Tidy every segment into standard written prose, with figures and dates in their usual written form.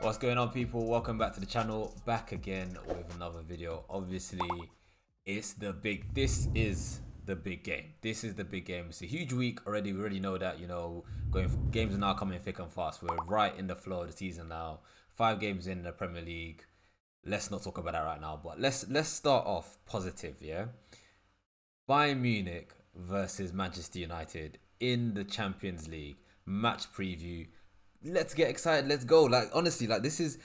What's going on, people? Welcome back to the channel. Back again with another video. Obviously, this is the big game. This is the big game. It's a huge week already. We already know that, games are now coming thick and fast. We're right in the flow of the season now. 5 games in the Premier League. Let's not talk about that right now, but let's start off positive, yeah? Bayern Munich versus Manchester United in the Champions League match preview. Let's get excited. Let's go. Honestly, this is,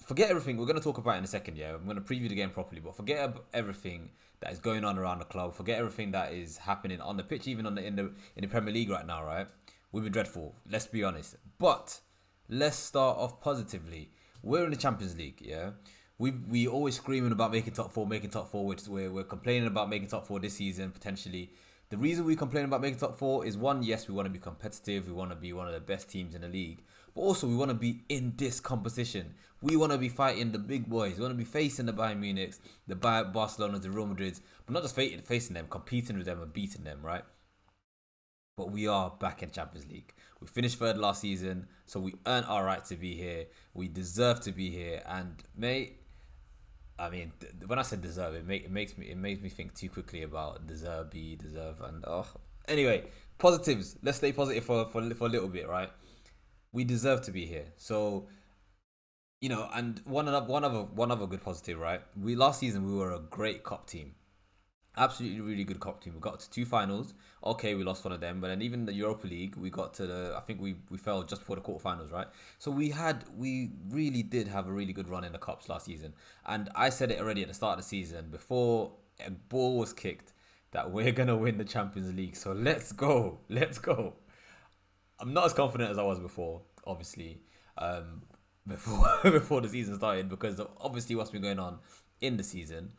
forget everything. We're going to talk about it in a second, yeah? I'm going to preview the game properly, but forget everything that is going on around the club. Forget everything that is happening on the pitch, even in the Premier League right now, right? We've been dreadful. Let's be honest. But let's start off positively. We're in the Champions League, yeah? We always screaming about making top four, which we're complaining about making top four this season, potentially. The reason we complain about making top four is, one, yes, we want to be competitive. We want to be one of the best teams in the league. But also, we want to be in this competition. We want to be fighting the big boys. We want to be facing the Bayern Munichs, the Barcelonas, the Real Madrids. But not just facing them, competing with them and beating them, right? But we are back in Champions League. We finished third last season, so we earned our right to be here. We deserve to be here. And, mate, I mean, when I said deserve, it makes me think too quickly about deserve, and Anyway, positives. Let's stay positive for a little bit, right? We deserve to be here. So, and one other good positive, right? Last season we were a great cup team. Absolutely really good cup team. We got to 2 finals. Okay, we lost one of them, but then even the Europa League, we got to I think we fell just before the quarterfinals, right? So we really did have a really good run in the cups last season. And I said it already at the start of the season, before a ball was kicked, that we're gonna win the Champions League. So let's go. I'm not as confident as I was before, obviously, before the season started, because of obviously what's been going on in the season.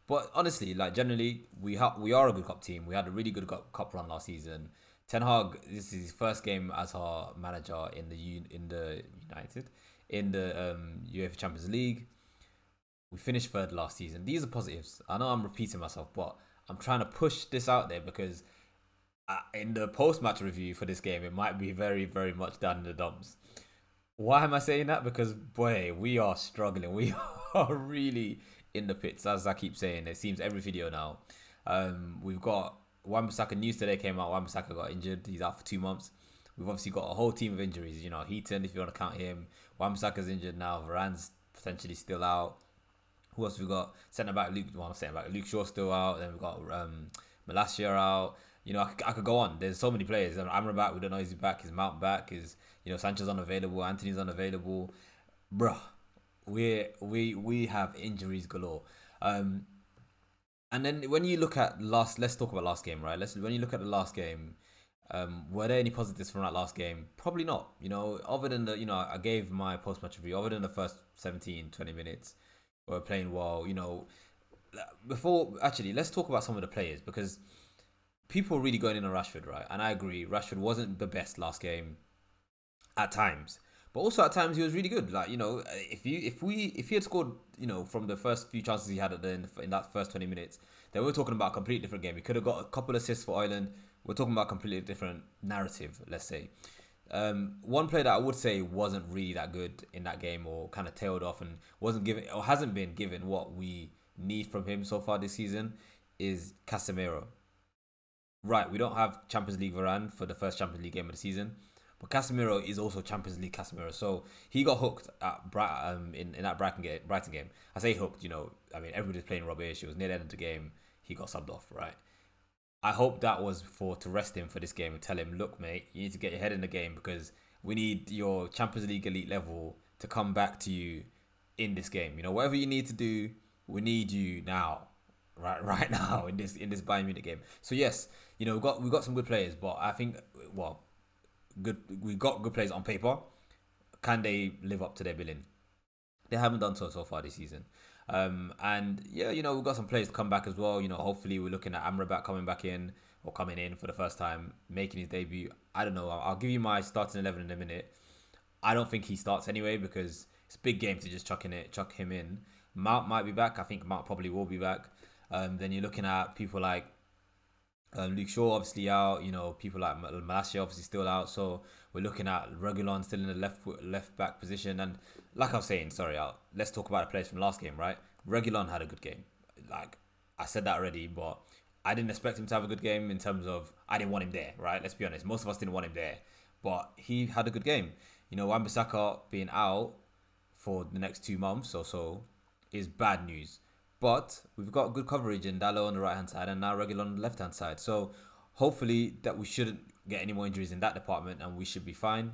But honestly, generally, we are a good cup team. We had a really good cup run last season. Ten Hag, this is his first game as our manager in the UEFA Champions League. We finished third last season. These are positives. I know I'm repeating myself, but I'm trying to push this out there because in the post-match review for this game, it might be very, very much down in the dumps. Why am I saying that? Because, boy, we are struggling. We are really in the pits, as I keep saying. It seems every video now. We've got Wan-Bissaka. News today came out. Wan-Bissaka got injured. He's out for 2 months. We've obviously got a whole team of injuries. Heaton, if you want to count him. Wan-Bissaka's injured now. Varane's potentially still out. Who else we got? Centre back Luke. Well, I'm saying back Luke Shaw's still out. Then we've got Malacia out. I could go on. There's so many players. Amrabat, we don't know if he's back. Is Mount back? Is Sanchez unavailable? Anthony's unavailable. Bruh. We have injuries galore. And then when you look at let's talk about last game, right? When you look at the last game, were there any positives from that last game? Probably not. Other than I gave my post-match review. Other than the first 17-20 minutes, we were playing well. Let's talk about some of the players, because people are really going in on Rashford, right? And I agree, Rashford wasn't the best last game at times. But also at times he was really good. If he had scored, from the first few chances he had in that first 20 minutes, then we're talking about a completely different game. He could have got a couple of assists for Ireland. We're talking about a completely different narrative, let's say. One player that I would say wasn't really that good in that game, or kind of tailed off and hasn't been given what we need from him so far this season, is Casemiro. Right, we don't have Champions League Varane for the first Champions League game of the season. But Casemiro is also Champions League Casemiro. So he got hooked at in that Brighton game. I say hooked, everybody's playing rubbish. It was near the end of the game. He got subbed off, right? I hope that was to rest him for this game and tell him, look, mate, you need to get your head in the game, because we need your Champions League elite level to come back to you in this game. Whatever you need to do, we need you now. Right now in this Bayern Munich game. So yes, we got some good players, but I think, we got good players on paper. Can they live up to their billing? They haven't done so far this season. And yeah, we've got some players to come back as well. Hopefully we're looking at Amrabat coming in for the first time, making his debut. I don't know. I'll give you my starting 11 in a minute. I don't think he starts anyway, because it's a big game to just chuck him in. Mount might be back. I think Mount probably will be back. Then you're looking at people like Luke Shaw obviously out. You know, people like Malacia obviously still out. So we're looking at Regulon still in the left back position. And like I was saying, sorry, let's talk about the players from last game, right? Regulon had a good game. Like I said that already, but I didn't expect him to have a good game in terms of I didn't want him there, right? Let's be honest. Most of us didn't want him there, but he had a good game. You know, Wan-Bissaka being out for the next 2 months or so is bad news. But we've got good coverage in Dallo on the right hand side and now Regular on the left hand side. So hopefully that we shouldn't get any more injuries in that department and we should be fine.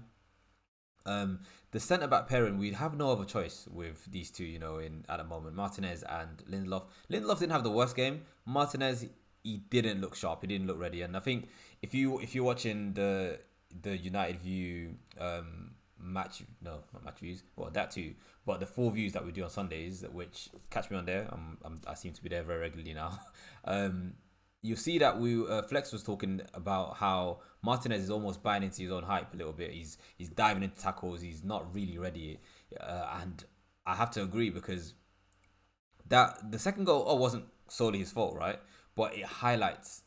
The centre back pairing, we have no other choice with these two, you know, in at the moment, Martinez and Lindelof. Lindelof didn't have the worst game. Martinez, he didn't look sharp. He didn't look ready. And I think if you're watching the United View match, no, not match views, well that too, but the 4 views that we do on Sundays, which catch me on there. I seem to be there very regularly now. You see that Flex was talking about how Martinez is almost buying into his own hype a little bit. He's diving into tackles. He's not really ready, and I have to agree because that the second goal wasn't solely his fault, right? But it highlights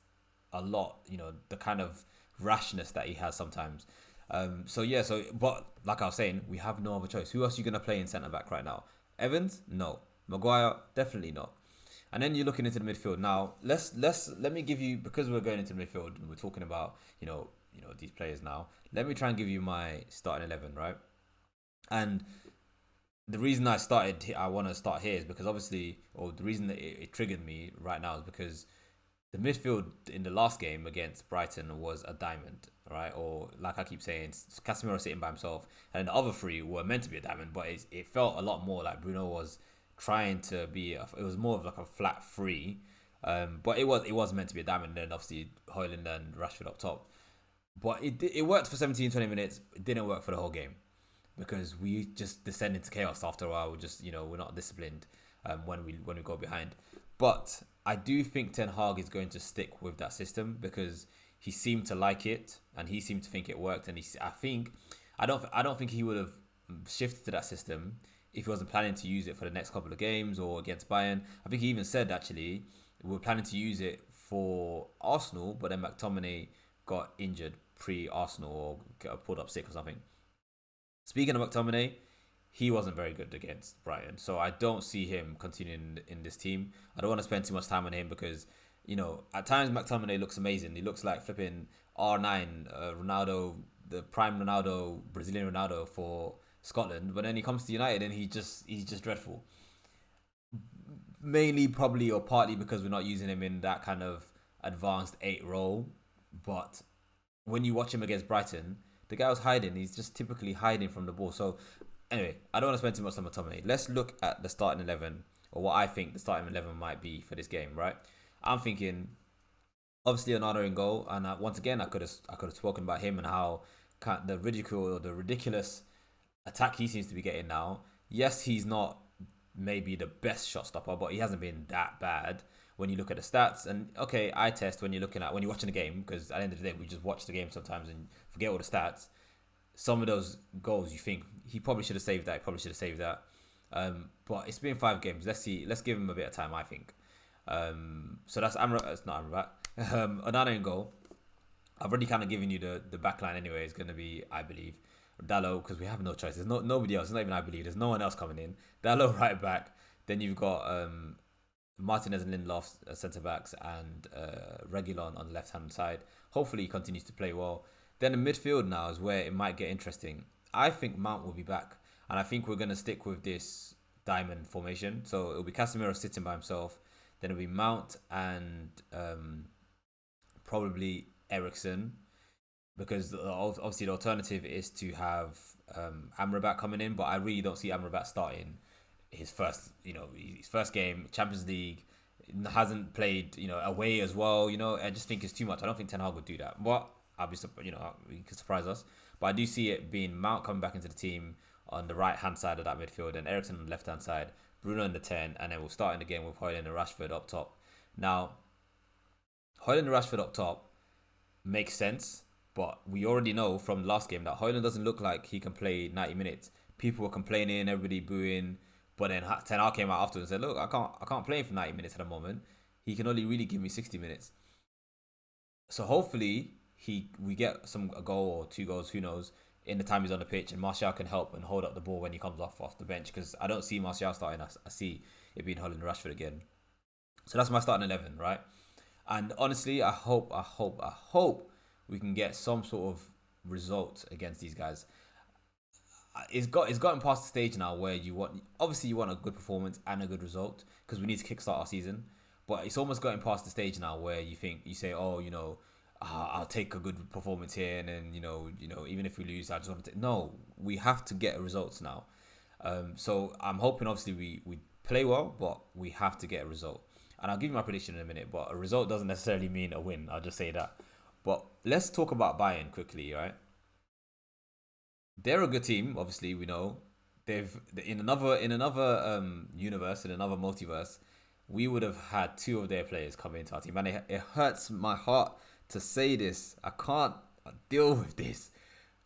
a lot, you know, the kind of rashness that he has sometimes. But like I was saying, we have no other choice. Who else are you gonna play in centre back right now? Evans? No. Maguire? Definitely not. And then you're looking into the midfield. Now, let me give you, because we're going into the midfield and we're talking about, these players now. Let me try and give you my starting 11, right? And the reason I want to start here is because obviously, or the reason that it triggered me right now is because the midfield in the last game against Brighton was a diamond, right? Or like I keep saying, Casemiro sitting by himself, and the other three were meant to be a diamond, but it felt a lot more like Bruno was trying to be. It was more of like a flat three, but it was meant to be a diamond. And then obviously Højlund and Rashford up top, but it worked for 17-20 minutes. It didn't work for the whole game because we just descend into chaos after a while. We're not disciplined when we go behind. But I do think Ten Hag is going to stick with that system because he seemed to like it and he seemed to think it worked. And I don't think he would have shifted to that system if he wasn't planning to use it for the next couple of games or against Bayern. I think he even said actually we were planning to use it for Arsenal, but then McTominay got injured pre-Arsenal or got pulled up sick or something. Speaking of McTominay, he wasn't very good against Brighton. So I don't see him continuing in this team. I don't want to spend too much time on him because, at times McTominay looks amazing. He looks like flipping R9, Ronaldo, the prime Ronaldo, Brazilian Ronaldo for Scotland. But then he comes to United and he's just dreadful. Mainly probably or partly because we're not using him in that kind of advanced 8 role. But when you watch him against Brighton, the guy was hiding. He's just typically hiding from the ball. So anyway, I don't want to spend too much time on McTominay. Let's look at the starting 11 or what I think the starting 11 might be for this game, right? I'm thinking obviously Leonardo in goal, and once again I could have spoken about him and how the ridicule or the ridiculous attack he seems to be getting now. Yes, he's not maybe the best shot stopper, but he hasn't been that bad when you look at the stats. And okay, eye test when you're watching the game, because at the end of the day we just watch the game sometimes and forget all the stats. Some of those goals you think he probably should have saved that. But it's been 5 games. Let's see. Let's give him a bit of time, I think. So that's It's not Amrabat. Onana in goal. I've already kind of given you the back line anyway. It's going to be, I believe, Dallo, because we have no choice. There's nobody else. It's not even I believe. There's no one else coming in. Dallo right back. Then you've got Martinez and Lindelof centre backs and Reguilon on the left hand side. Hopefully he continues to play well. Then the midfield now is where it might get interesting. I think Mount will be back, and I think we're going to stick with this diamond formation. So it'll be Casemiro sitting by himself. Then it'll be Mount and probably Eriksen, because obviously the alternative is to have Amrabat coming in, but I really don't see Amrabat starting his first game, Champions League. Hasn't played, away as well. I just think it's too much. I don't think Ten Hag would do that. But I'll be, he could surprise us. But I do see it being Mount coming back into the team on the right hand side of that midfield, and Eriksen on the left hand side, Bruno in the 10, and then we'll start in the game with Højlund and Rashford up top. Now, Højlund and Rashford up top makes sense, but we already know from the last game that Højlund doesn't look like he can play 90 minutes. People were complaining, everybody booing, but then Ten Hag came out afterwards and said, "Look, I can't play him for 90 minutes at the moment. He can only really give me 60 minutes." So hopefully we get a goal or two goals, who knows, in the time he's on the pitch, and Martial can help and hold up the ball when he comes off the bench, because I don't see Martial starting. I see it being Holland and Rashford again. So that's my starting 11, right? And honestly, I hope we can get some sort of result against these guys. It's gotten past the stage now where you want a good performance and a good result, because we need to kickstart our season. But it's almost gotten past the stage now where you say, oh, I'll take a good performance here, and then even if we lose, I just want to no. We have to get results now. So I'm hoping, obviously, we play well, but we have to get a result. And I'll give you my prediction in a minute, but a result doesn't necessarily mean a win. I'll just say that. But let's talk about Bayern quickly, right? They're a good team, obviously. We know they've in another universe, in another multiverse, we would have had two of their players come into our team, and it hurts my heart to say this. I can't deal with this.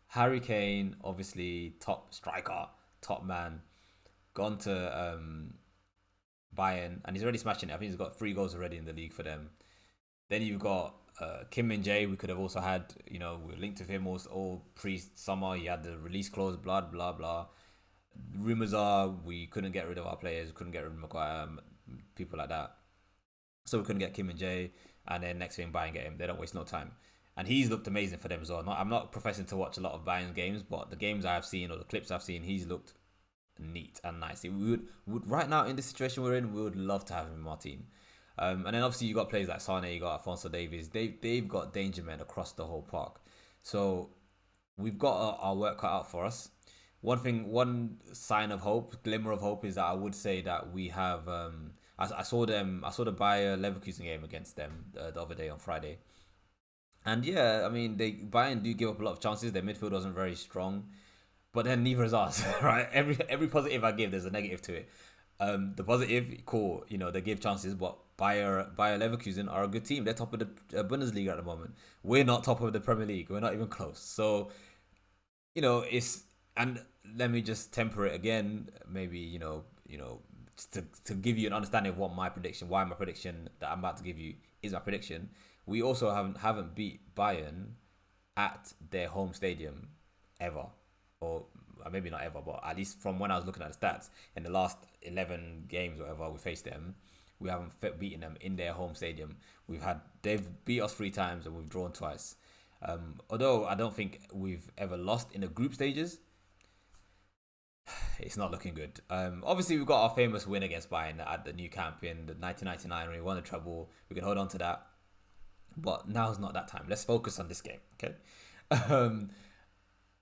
Harry Kane, obviously top striker, top man, gone to Bayern, and he's already smashing it. I think he's got 3 goals already in the league for them. Then you've got Kim Min Jae. We could have also had, we were linked with him all pre-summer. He had the release clause, blah, blah, blah. Rumours are we couldn't get rid of our players, couldn't get rid of Maguire, people like that. So we couldn't get Kim Min Jae, and then next thing, Bayern get him. They don't waste no time. And he's looked amazing for them as well. I'm not professing to watch a lot of Bayern games, but the games I've seen or the clips I've seen, he's looked neat and nice. We would right now, in this situation we're in, we would love to have him in our team. And then obviously you got players like Sane, you got Alphonso Davies. They've got danger men across the whole park. So we've got our work cut out for us. One sign of hope, glimmer of hope, is that I would say that we have. I saw the Bayer Leverkusen game against them the other day on Friday, and yeah, I mean Bayern do give up a lot of chances. Their midfield wasn't very strong, but then neither is ours, right? Every positive I give, there's a negative to it. The positive, cool, they give chances, but Bayer Leverkusen are a good team. They're top of the Bundesliga at the moment. We're not top of the Premier League. We're not even close. So, it's, and let me just temper it again. Maybe to give you an understanding of why my prediction that I'm about to give you is my prediction. We also haven't beat Bayern at their home stadium ever, or maybe not ever, but at least from when I was looking at the stats, in the last 11 games, whatever we faced them, we haven't beaten them in their home stadium. They've beat us 3 times and we've drawn twice. Although I don't think we've ever lost in the group stages, it's not looking good. Obviously we've got our famous win against Bayern at the new camp in the 1999 when we won the treble. We can hold on to that, but now's not that time. Let's focus on this game, okay?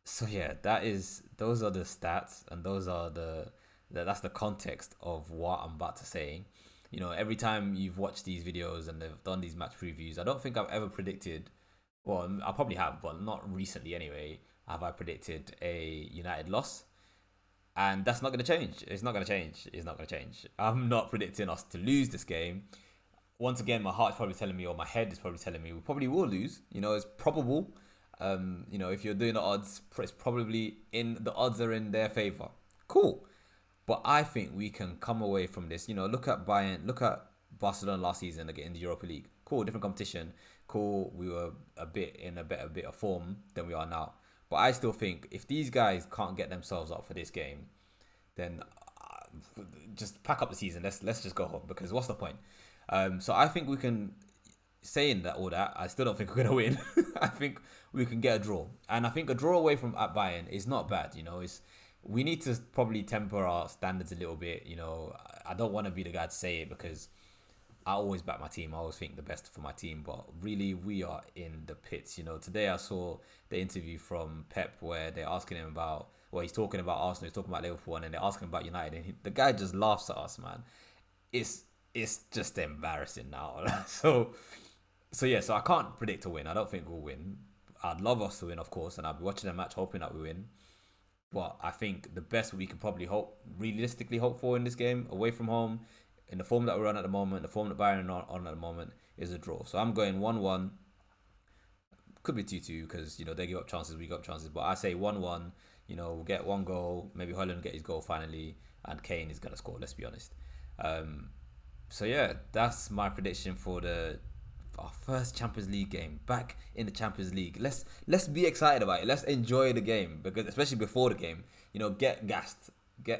So yeah, those are the stats, and that's the context of what I'm about to say. Every time you've watched these videos and they've done these match previews, I don't think I've ever predicted, well, I probably have, but not recently anyway, have I predicted a United loss. And that's not going to change. It's not going to change. It's not going to change. I'm not predicting us to lose this game. Once again, my heart's probably telling me, or my head is probably telling me, we probably will lose. It's probable. If you're doing the odds, it's probably the odds are in their favor. Cool. But I think we can come away from this. Look at Bayern, look at Barcelona last season again in the Europa League. Cool, different competition. Cool, we were a bit of form than we are now. But I still think if these guys can't get themselves up for this game, then just pack up the season. Let's just go home, because what's the point? So I think we can. Saying all that, I still don't think we're gonna win. I think we can get a draw, and I think a draw away from at Bayern is not bad. We need to probably temper our standards a little bit. I don't want to be the guy to say it, because I always back my team. I always think the best for my team, but really we are in the pits. Today I saw the interview from Pep where they're asking him about, well, he's talking about Arsenal, he's talking about Liverpool, and then they're asking about United, and the guy just laughs at us, man. It's just embarrassing now. So yeah, so I can't predict a win. I don't think we'll win. I'd love us to win, of course, and I'll be watching the match hoping that we win. But I think the best we can probably realistically hope for in this game, away from home, in the form that we're on at the moment, the form that Bayern are on at the moment, is a draw. So I'm going 1-1. Could be 2-2, because they give up chances, we give up chances. But I say 1-1. We'll get 1 goal. Maybe Holland will get his goal finally, and Kane is gonna score. Let's be honest. So yeah, that's my prediction for the our first Champions League game back in the Champions League. Let's be excited about it. Let's enjoy the game, because especially before the game, you know, get gassed,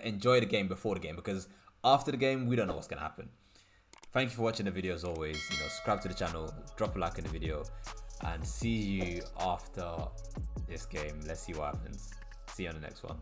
enjoy the game before the game, because after the game we don't know what's gonna happen. Thank you for watching the video as always. You know, subscribe to the channel, drop a like in the video, and see you after this game. Let's see what happens. See you on the next one.